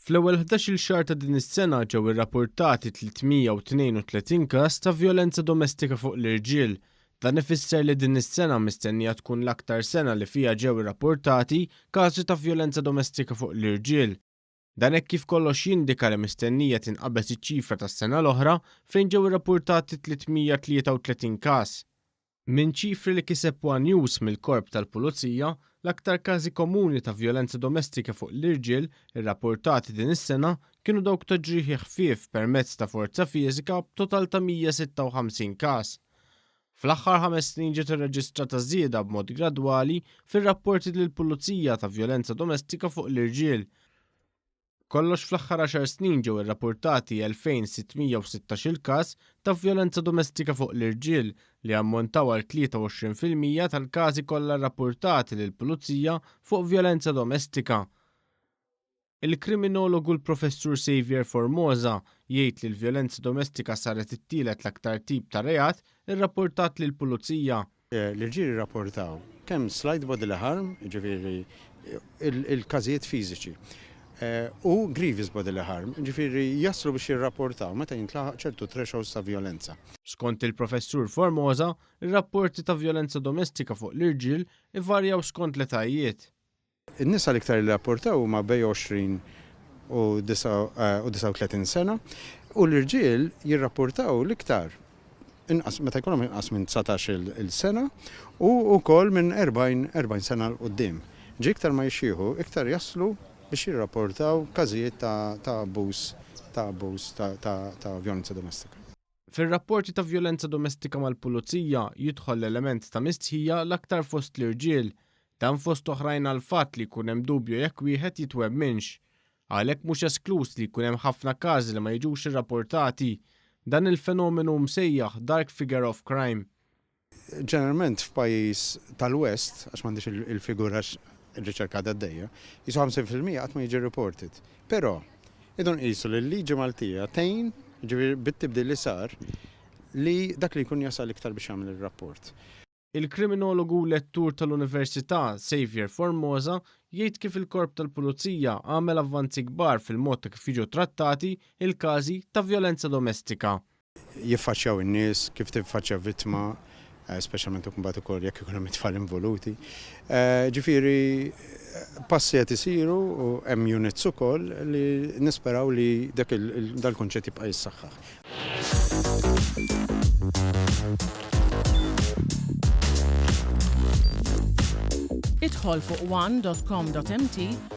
Fl-ewwel 11-il xahar ta' din is-sena ġew irrappurtati 332 każ ta' vjolenza domestika fuq l-irġiel. Dan ifisser li din is-sena mistennija tkun l-aktar sena li fiha ġew irrappurtati każi ta' vjolenza domestika fuq l-irġiel. Dan hekk kif kollox jindika li mistennija tinqabeż iċ-ċifra tas-sena l-oħra fejn ġew irrappurtati 333 każ. Minn ċifri li kiseb One News mill-Korp tal-Pulizija, l-aktar każi komuni ta' vjolenza domestika fuq l-irġiel irrappurtati din is-sena kienu dawk ta' ġrieħi ħfief permezz ta' forza fiżika b'total ta' 156 każ. Fl-aħħar 5 snin ġiet irreġistrata żieda b'mod gradwali fir-rapporti lill-Pulizija ta' vjolenza domestika fuq l-irġiel. Kollox fl-aħħar 10 snin ġew irrappurtati 2616 każ ta' vjolenza domestika fuq l-irġiel li ammontaw għal 23% tal-każi kollha rrappurtati lill-Pulizija fuq vjolenza domestika. Il-kriminologu l-Professur Xavier Formosa jgħid li l-vjolenza domestika saret it-tielet l-aktar tip ta' reat irrappurtat lill-Pulizija. L-irġiel irrapportaw kemm slight bodily harm, ġifieri il-każijiet fiżiċi. U grievous bodily harm, ġifieri jaslu biex jirrapportaw meta jintlaħaq ċertu thresholds ta' vjolenza. Skont il-Professur Formosa, ir-rapporti ta' vjolenza domestika fuq l-irġiel ivarjaw skont l-etajiet. In-nisa l-iktar li rapportaw huma bej 20 u 39 sena u l-irġiel jirrapportaw l-iktar meta jkollhom inqas minn 19 il-sena u wkoll minn 40 sena l quddiem. Iktar ma jixxieħu, iktar jaslu biex jirrapportaw każijiet ta' abbuż ta' vjolenza domestika. Fir-rapporti ta' vjolenza domestika mal-Pulizija jidħol l-element ta' mistħija l-aktar fost l-irġiel, dan fost oħrajn għal fatt li jkun hemm dubju jekk wieħed jitweb minx. Għalhekk mhux esklus li jkun hemm ħafna każi li ma jiġux irrapportati. Dan il-fenomenu msejjaħ dark figure of crime. Ġeneralment f'pajjiż tal-West, għax m'għandix il-figura ir-riċerka għaddejja, jisu 50% qatt ma jiġi reported. Però idun qisu li l-liġi Maltija tgħin ġifieri bit-tibdil li sar li dak li jkun jasal iktar biex jagħmel ir-rapport. Il-kriminologu lettur tal-Università Xavier Formosa jgħid kif il-Korp tal-Pulizija għamel avvanzi kbar fil-mod ta' kif jiġu trattati il-każi ta' vjolenza domestika. Jiffaċċjaw in-nies kif tiffaċċja vittma, speċjalment mbagħad ukoll jekk ikun hemm it-tfal involuti. Ġifieri passi qed isiru u hemm units ukoll li nisperaw li dal-kunċett jibqa' jissaħħaħ. Idħol fuq one.com.mt